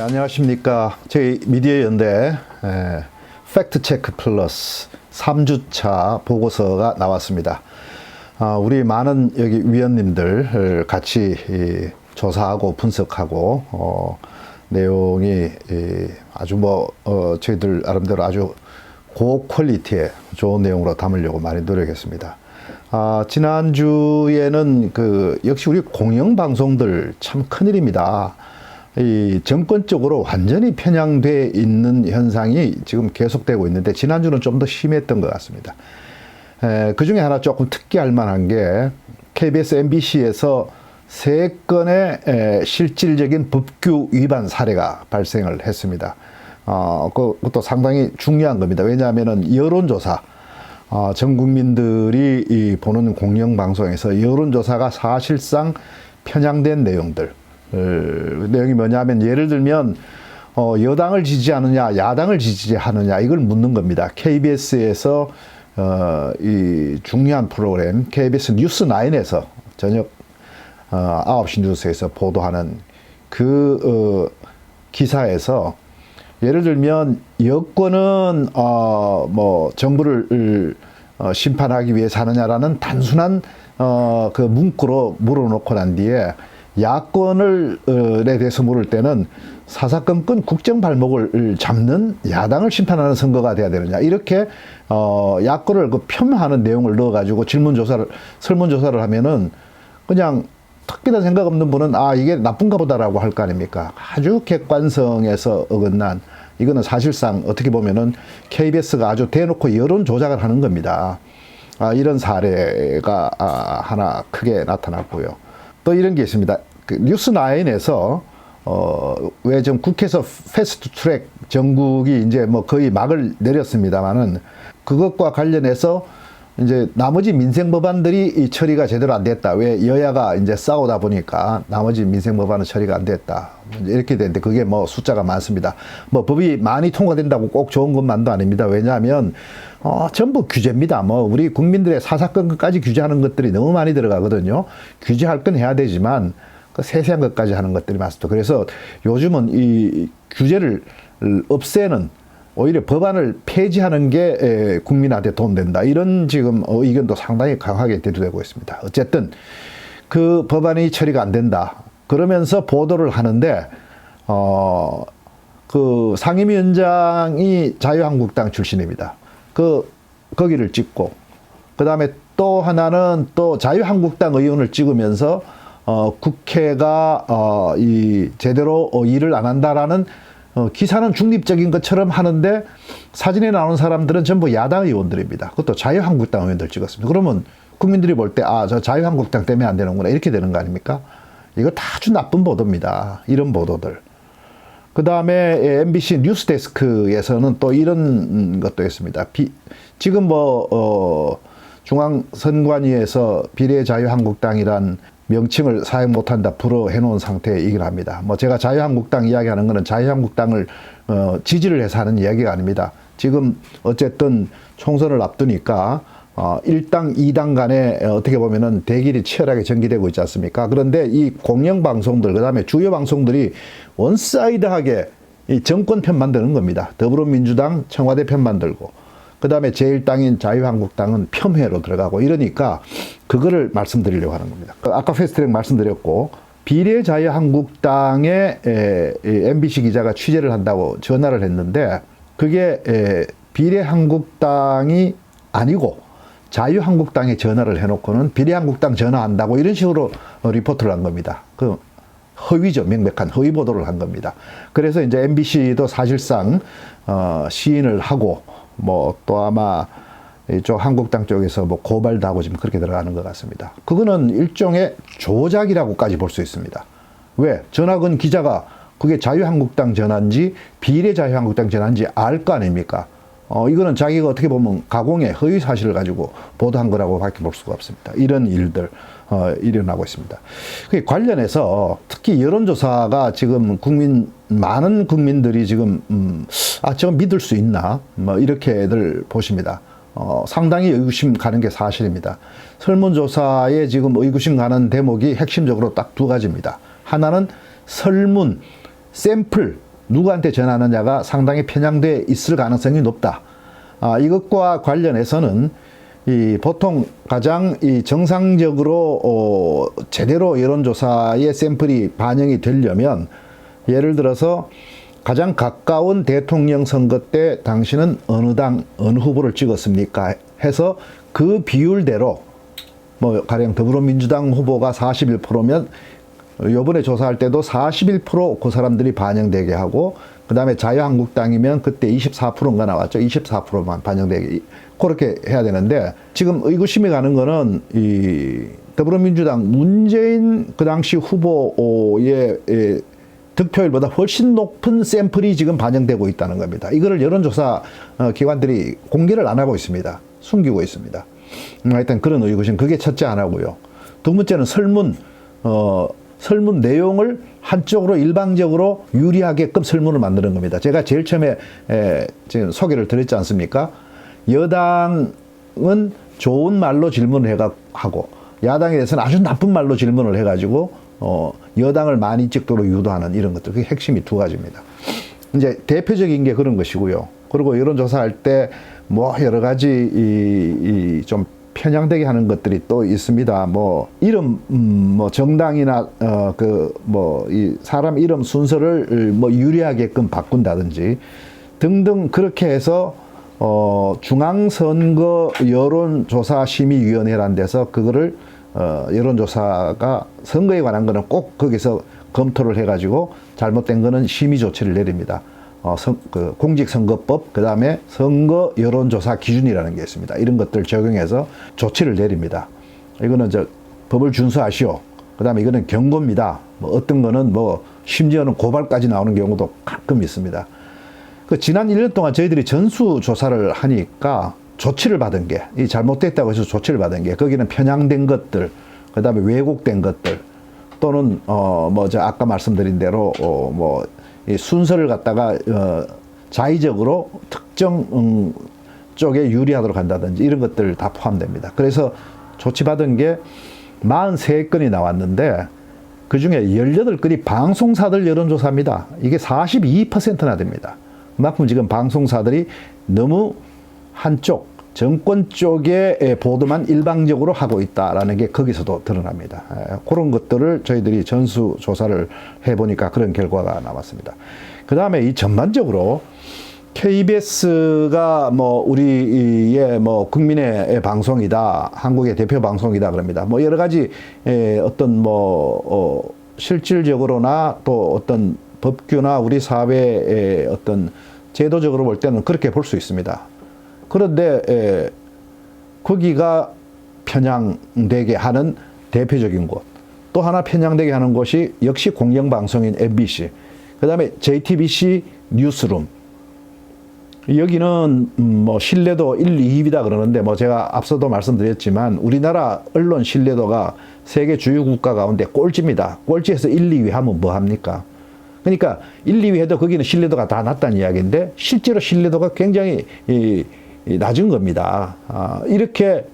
안녕하십니까. 저희 미디어 연대 팩트체크 플러스 3주차 보고서가 나왔습니다. 우리 많은 여기 위원님들 같이 조사하고 분석하고 내용이 아주 저희들 나름대로 아주 고퀄리티의 좋은 내용으로 담으려고 많이 노력했습니다. 지난주에는 역시 우리 공영방송들 참 큰일입니다. 이 정권적으로 완전히 편향돼 있는 현상이 지금 계속되고 있는데 지난주는 좀 더 심했던 것 같습니다. 그 중에 하나 조금 특기할 만한 게 KBS, MBC에서 3건의 실질적인 법규 위반 사례가 발생을 했습니다. 그것도 상당히 중요한 겁니다. 왜냐하면은 여론조사, 전 국민들이 보는 공영방송에서 여론조사가 사실상 편향된 내용들, 내용이 뭐냐면 예를 들면 여당을 지지하느냐 야당을 지지하느냐 이걸 묻는 겁니다. KBS에서 이 중요한 프로그램 KBS 뉴스9에서 저녁 9시 뉴스에서 보도하는 기사에서 예를 들면 여권은 정부를 심판하기 위해서 하느냐라는 단순한 그 문구로 물어놓고 난 뒤에 야권에 대해서 물을 때는 사사건건 국정 발목을 잡는 야당을 심판하는 선거가 돼야 되느냐 이렇게 야권을 폄하하는 내용을 넣어가지고 설문조사를 하면은 그냥 특별한 생각 없는 분은 이게 나쁜가 보다라고 할 거 아닙니까? 아주 객관성에서 어긋난, 이거는 사실상 어떻게 보면은 KBS가 아주 대놓고 여론 조작을 하는 겁니다. 이런 사례가 하나 크게 나타났고요. 또 이런 게 있습니다. 뉴스9에서 왜 좀 국회에서 패스트 트랙 정국이 이제 거의 막을 내렸습니다만은 그것과 관련해서 이제 나머지 민생 법안들이 처리가 제대로 안 됐다. 왜 여야가 이제 싸우다 보니까 나머지 민생 법안은 처리가 안 됐다. 이렇게 되는데 그게 숫자가 많습니다. 법이 많이 통과된다고 꼭 좋은 것만도 아닙니다. 왜냐하면 전부 규제입니다. 우리 국민들의 사사건건까지 규제하는 것들이 너무 많이 들어가거든요. 규제할 건 해야 되지만 그 세세한 것까지 하는 것들이 많습니다. 그래서 요즘은 이 규제를 없애는, 오히려 법안을 폐지하는 게 국민한테 도움된다. 이런 지금 의견도 상당히 강하게 대두되고 있습니다. 어쨌든 그 법안이 처리가 안 된다. 그러면서 보도를 하는데 그 상임위원장이 자유한국당 출신입니다. 거기를 찍고, 그 다음에 또 하나는 또 자유한국당 의원을 찍으면서 국회가 제대로 일을 안 한다라는 기사는 중립적인 것처럼 하는데 사진에 나오는 사람들은 전부 야당 의원들입니다. 그것도 자유한국당 의원들 찍었습니다. 그러면 국민들이 볼 때 저 자유한국당 때문에 안 되는구나 이렇게 되는 거 아닙니까? 이거 다 아주 나쁜 보도입니다. 이런 보도들. 그 다음에 MBC 뉴스데스크에서는 또 이런 것도 있습니다. 지금 중앙선관위에서 비례자유한국당이란 명칭을 사용 못한다 불어 해놓은 상태이긴 합니다. 제가 자유한국당 이야기하는 것은 자유한국당을 지지를 해서 하는 이야기가 아닙니다. 지금 어쨌든 총선을 앞두니까 1당, 2당 간에 어떻게 보면은 대결이 치열하게 전개되고 있지 않습니까? 그런데 이 공영방송들, 그 다음에 주요 방송들이 원사이드하게 이 정권 편 만드는 겁니다. 더불어민주당, 청와대 편 만들고, 그 다음에 제1당인 자유한국당은 폄훼로 들어가고 이러니까 그거를 말씀드리려고 하는 겁니다. 아까 패스트트랙 말씀드렸고, 비례자유한국당에 MBC 기자가 취재를 한다고 전화를 했는데 그게 비례한국당이 아니고 자유한국당에 전화를 해놓고는 비례한국당 전화한다고 이런 식으로 리포트를 한 겁니다. 허위죠. 명백한 허위 보도를 한 겁니다. 그래서 이제 MBC도 사실상 시인을 하고 또 아마 이쪽 한국당 쪽에서 고발도 하고 지금 그렇게 들어가는 것 같습니다. 그거는 일종의 조작이라고까지 볼 수 있습니다. 왜? 전화 건 기자가 그게 자유한국당 전화인지 비례자유한국당 전화인지 알 거 아닙니까? 이거는 자기가 어떻게 보면 가공의 허위 사실을 가지고 보도한 거라고 밖에 볼 수가 없습니다. 이런 일들 일어나고 있습니다. 관련해서 특히 여론조사가 지금 많은 국민들이 지금 저거 믿을 수 있나? 이렇게들 보십니다. 상당히 의구심 가는 게 사실입니다. 설문조사에 지금 의구심 가는 대목이 핵심적으로 딱 두 가지입니다. 하나는 설문, 샘플, 누구한테 전하느냐가 상당히 편향돼 있을 가능성이 높다. 이것과 관련해서는 보통 가장 정상적으로 제대로 여론조사의 샘플이 반영이 되려면, 예를 들어서 가장 가까운 대통령 선거 때 당신은 어느 당 어느 후보를 찍었습니까 해서 그 비율대로, 뭐 가령 더불어민주당 후보가 41%면 요번에 조사할 때도 41% 그 사람들이 반영되게 하고, 그 다음에 자유한국당이면 그때 24%인가 나왔죠. 24%만 반영되게, 그렇게 해야 되는데, 지금 의구심이 가는 거는 이 더불어민주당 문재인 그 당시 후보의 득표율보다 훨씬 높은 샘플이 지금 반영되고 있다는 겁니다. 이거를 여론조사 기관들이 공개를 안 하고 있습니다. 숨기고 있습니다. 하여튼 그런 의구심, 그게 첫째 하나고요. 두 번째는 설문 내용을 한쪽으로 일방적으로 유리하게끔 설문을 만드는 겁니다. 제가 제일 처음에 지금 소개를 드렸지 않습니까? 여당은 좋은 말로 질문을 하고, 야당에 대해서는 아주 나쁜 말로 질문을 해가지고 여당을 많이 찍도록 유도하는 이런 것들, 그게 핵심이 두 가지입니다. 이제 대표적인 게 그런 것이고요. 그리고 여론조사할 때 뭐 여러 가지 좀 편향되게 하는 것들이 또 있습니다. 뭐 이름, 뭐 정당이나 이 사람 이름 순서를 뭐 유리하게끔 바꾼다든지 등등, 그렇게 해서 중앙선거 여론조사심의위원회라는 데서 그거를 여론조사가 선거에 관한 거는 꼭 거기서 검토를 해가지고 잘못된 거는 심의 조치를 내립니다. 공직선거법, 그 다음에 선거 여론조사 기준이라는 게 있습니다. 이런 것들 적용해서 조치를 내립니다. 이거는 법을 준수하시오. 그 다음에 이거는 경고입니다. 뭐 어떤 거는 뭐 심지어는 고발까지 나오는 경우도 가끔 있습니다. 지난 1년 동안 저희들이 전수조사를 하니까 조치를 받은 게, 이 잘못됐다고 해서 조치를 받은 게, 거기는 편향된 것들, 그 다음에 왜곡된 것들, 또는 아까 말씀드린 대로 이 순서를 갖다가 자의적으로 특정 쪽에 유리하도록 한다든지 이런 것들 다 포함됩니다. 그래서 조치받은 게 43건이 나왔는데, 그 중에 18건이 방송사들 여론조사입니다. 이게 42%나 됩니다. 그만큼 지금 방송사들이 너무 한쪽, 정권 쪽의 보도만 일방적으로 하고 있다라는 게 거기서도 드러납니다. 그런 것들을 저희들이 전수조사를 해보니까 그런 결과가 나왔습니다. 그 다음에 이 전반적으로 KBS가 뭐 우리의 뭐 국민의 방송이다, 한국의 대표 방송이다 그럽니다. 뭐 여러 가지 어떤 실질적으로나 또 어떤 법규나 우리 사회의 어떤 제도적으로 볼 때는 그렇게 볼 수 있습니다. 그런데 거기가 편향되게 하는 대표적인 곳, 또 하나 편향되게 하는 곳이 역시 공영방송인 MBC, 그 다음에 JTBC 뉴스룸. 여기는 뭐 신뢰도 1, 2위다 그러는데, 뭐 제가 앞서도 말씀드렸지만 우리나라 언론 신뢰도가 세계 주요 국가 가운데 꼴찌입니다. 꼴찌에서 1, 2위 하면 뭐 합니까? 그러니까 1, 2위 해도 거기는 신뢰도가 다 낮다는 이야기인데, 실제로 신뢰도가 굉장히 낮은 겁니다. 이렇게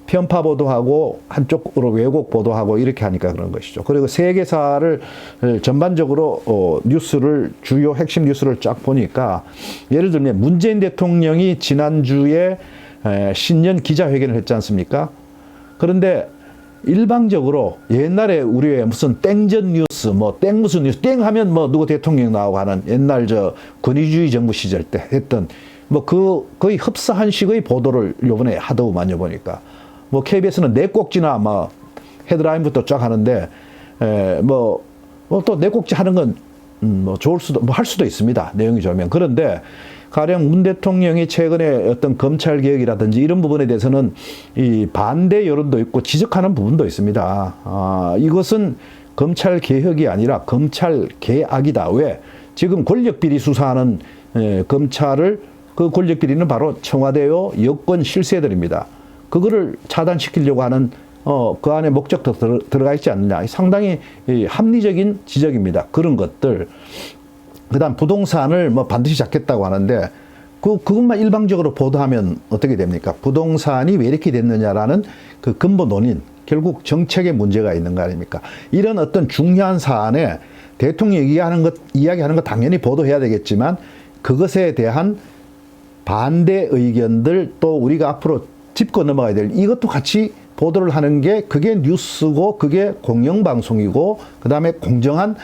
편파 보도하고 한쪽으로 왜곡 보도하고 이렇게 하니까 그런 것이죠. 그리고 세계사를 전반적으로 뉴스를, 주요 핵심 뉴스를 쫙 보니까, 예를 들면 문재인 대통령이 지난주에 신년 기자회견을 했지 않습니까? 그런데 일방적으로 옛날에 우리의 무슨 땡전 뉴스, 뭐 땡 무슨 뉴스, 땡 하면 뭐 누구 대통령 나오고 하는 옛날 권위주의 정부 시절 때 했던 뭐 거의 흡사한 식의 보도를 요번에 하더구만요, 보니까. 뭐 KBS는 네 꼭지나 뭐 헤드라인부터 쫙 하는데, 또 네 꼭지 하는 건 뭐 좋을 수도, 뭐 할 수도 있습니다. 내용이 좋으면. 그런데 가령 문 대통령이 최근에 어떤 검찰 개혁이라든지 이런 부분에 대해서는 이 반대 여론도 있고 지적하는 부분도 있습니다. 이것은 검찰 개혁이 아니라 검찰 개악이다. 왜? 지금 권력 비리 수사하는 검찰을, 그 권력 비리는 바로 청와대요 여권 실세들입니다. 그거를 차단시키려고 하는 그 안에 목적도 들어가 있지 않느냐. 상당히 합리적인 지적입니다. 그런 것들. 그다음 부동산을 뭐 반드시 잡겠다고 하는데, 그것만 일방적으로 보도하면 어떻게 됩니까? 부동산이 왜 이렇게 됐느냐라는 그 근본 원인, 결국 정책에 문제가 있는 거 아닙니까? 이런 어떤 중요한 사안에 대통령 이야기하는 것 당연히 보도해야 되겠지만 그것에 대한 반대 의견들 또 우리가 앞으로 짚고 넘어가야 될 이것도 같이 보도를 하는 게 그게 뉴스고 그게 공영방송이고 그다음에 공정한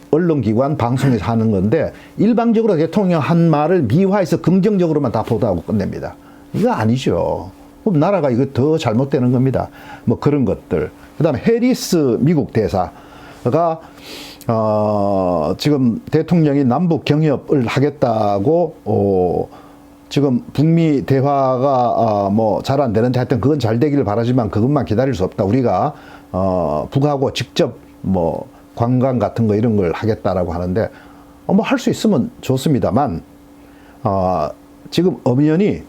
언론기관 방송에서 하는 건데 일방적으로 대통령 한 말을 미화해서 긍정적으로만 다 보도하고 끝냅니다. 이거 아니죠. 그럼 나라가 이거 더 잘못되는 겁니다. 뭐 그런 것들. 그다음에 해리스 미국 대사가 지금 대통령이 남북 경협을 하겠다고 지금 북미 대화가 뭐 잘 안 되는지 하여튼 그건 잘 되기를 바라지만 그것만 기다릴 수 없다. 우리가 북하고 직접 뭐 관광 같은 거 이런 걸 하겠다라고 하는데 뭐 할 수 있으면 좋습니다만 지금 엄연히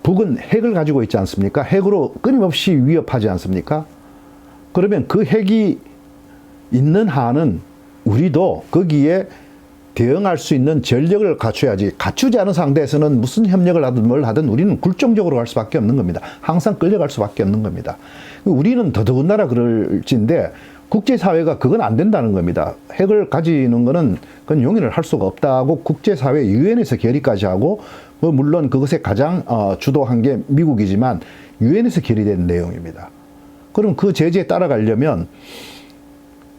북은 핵을 가지고 있지 않습니까? 핵으로 끊임없이 위협하지 않습니까? 그러면 그 핵이 있는 한은 우리도 거기에 대응할 수 있는 전력을 갖춰야지 갖추지 않은 상대에서는 무슨 협력을 하든 뭘 하든 우리는 굴종적으로 갈 수밖에 없는 겁니다. 항상 끌려갈 수밖에 없는 겁니다. 우리는 더더군다나 그럴진데 국제사회가 그건 안 된다는 겁니다. 핵을 가지는 거는 그건 용인을 할 수가 없다고 국제사회 유엔에서 결의까지 하고 뭐 물론 그것에 가장 주도한 게 미국이지만 유엔에서 결의된 내용입니다. 그럼 그 제재에 따라가려면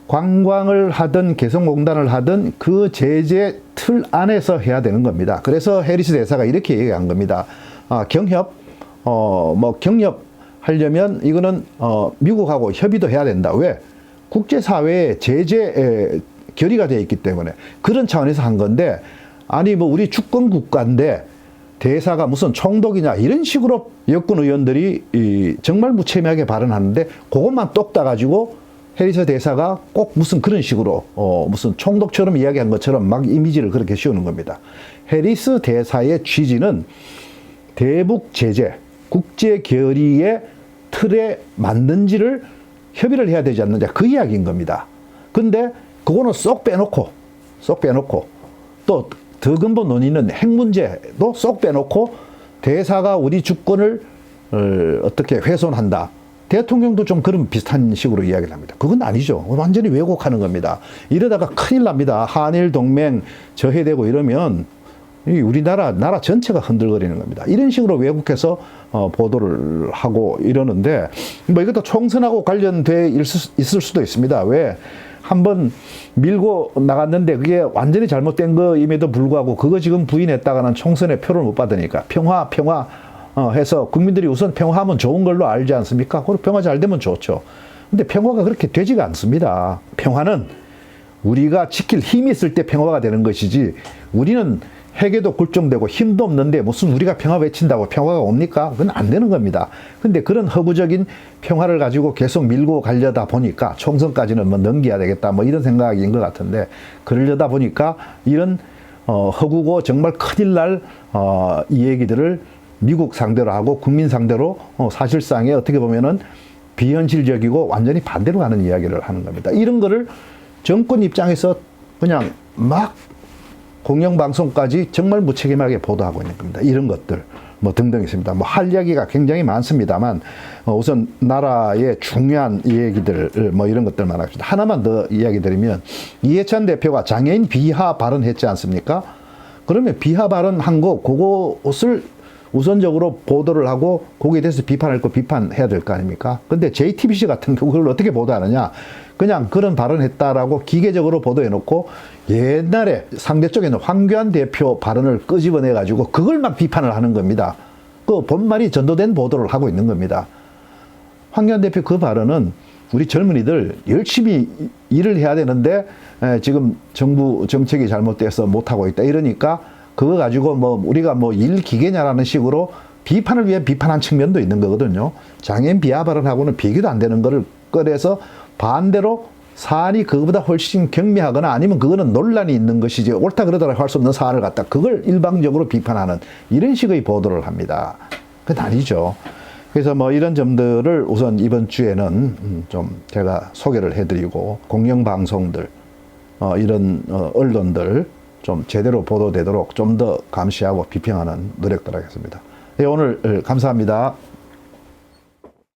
관광을 하든 개성공단을 하든 그 제재 틀 안에서 해야 되는 겁니다. 그래서 해리스 대사가 이렇게 얘기한 겁니다. 경협, 경협하려면 이거는 미국하고 협의도 해야 된다. 왜? 국제사회에 제재 결의가 되어 있기 때문에 그런 차원에서 한 건데 아니 뭐 우리 주권 국가인데 대사가 무슨 총독이냐 이런 식으로 여권 의원들이 정말 무책임하게 발언하는데 그것만 똑 따가지고 해리스 대사가 꼭 무슨 그런 식으로 무슨 총독처럼 이야기한 것처럼 막 이미지를 그렇게 씌우는 겁니다. 해리스 대사의 취지는 대북 제재, 국제 결의의 틀에 맞는지를 협의를 해야 되지 않느냐 그 이야기인 겁니다. 근데 그거는 쏙 빼놓고 또 더 근본 논의는 핵 문제도 쏙 빼놓고 대사가 우리 주권을 어떻게 훼손한다. 대통령도 좀 그런 비슷한 식으로 이야기를 합니다. 그건 아니죠. 완전히 왜곡하는 겁니다. 이러다가 큰일 납니다. 한일 동맹 저해되고 이러면 우리나라 전체가 흔들거리는 겁니다. 이런 식으로 왜곡해서 보도를 하고 이러는데 뭐 이것도 총선하고 관련돼 있을 수도 있습니다. 왜? 한번 밀고 나갔는데 그게 완전히 잘못된 거임에도 불구하고 그거 지금 부인했다가는 총선에 표를 못 받으니까 평화 해서 국민들이 우선 평화하면 좋은 걸로 알지 않습니까? 그리고 평화 잘 되면 좋죠. 근데 평화가 그렇게 되지가 않습니다. 평화는 우리가 지킬 힘이 있을 때 평화가 되는 것이지 우리는 핵에도 굴종되고 힘도 없는데 무슨 우리가 평화 외친다고 평화가 옵니까? 그건 안 되는 겁니다. 근데 그런 허구적인 평화를 가지고 계속 밀고 가려다 보니까 총선까지는 뭐 넘겨야 되겠다 뭐 이런 생각인 것 같은데 그러려다 보니까 이런 허구고 정말 큰일 날 이 얘기들을 미국 상대로 하고 국민 상대로 사실상에 어떻게 보면은 비현실적이고 완전히 반대로 가는 이야기를 하는 겁니다. 이런 거를 정권 입장에서 그냥 막 공영방송까지 정말 무책임하게 보도하고 있는 겁니다. 이런 것들 뭐 등등 있습니다. 뭐 할 이야기가 굉장히 많습니다만 우선 나라의 중요한 얘기들 뭐 이런 것들만 합시다. 하나만 더 이야기 드리면 이해찬 대표가 장애인 비하 발언했지 않습니까? 그러면 비하 발언한 거 그것을 우선적으로 보도를 하고 거기에 대해서 비판할 거 비판해야 될 거 아닙니까? 근데 JTBC 같은 경우 그걸 어떻게 보도하느냐? 그냥 그런 발언했다라고 기계적으로 보도해놓고 옛날에 상대 쪽에는 황교안 대표 발언을 끄집어내가지고 그걸 막 비판을 하는 겁니다. 그 본말이 전도된 보도를 하고 있는 겁니다. 황교안 대표 그 발언은 우리 젊은이들 열심히 일을 해야 되는데 지금 정부 정책이 잘못돼서 못하고 있다 이러니까 그거 가지고 뭐 우리가 뭐 일 기계냐라는 식으로 비판을 위해 비판한 측면도 있는 거거든요. 장애인 비하 발언하고는 비교도 안 되는 거를 꺼내서 반대로 사안이 그거보다 훨씬 경미하거나 아니면 그거는 논란이 있는 것이지 옳다 그러더라도 할 수 없는 사안을 갖다 그걸 일방적으로 비판하는 이런 식의 보도를 합니다. 그건 아니죠. 그래서 뭐 이런 점들을 우선 이번 주에는 좀 제가 소개를 해드리고 공영방송들 이런 언론들 좀 제대로 보도되도록 좀 더 감시하고 비평하는 노력들 하겠습니다. 네, 오늘 감사합니다.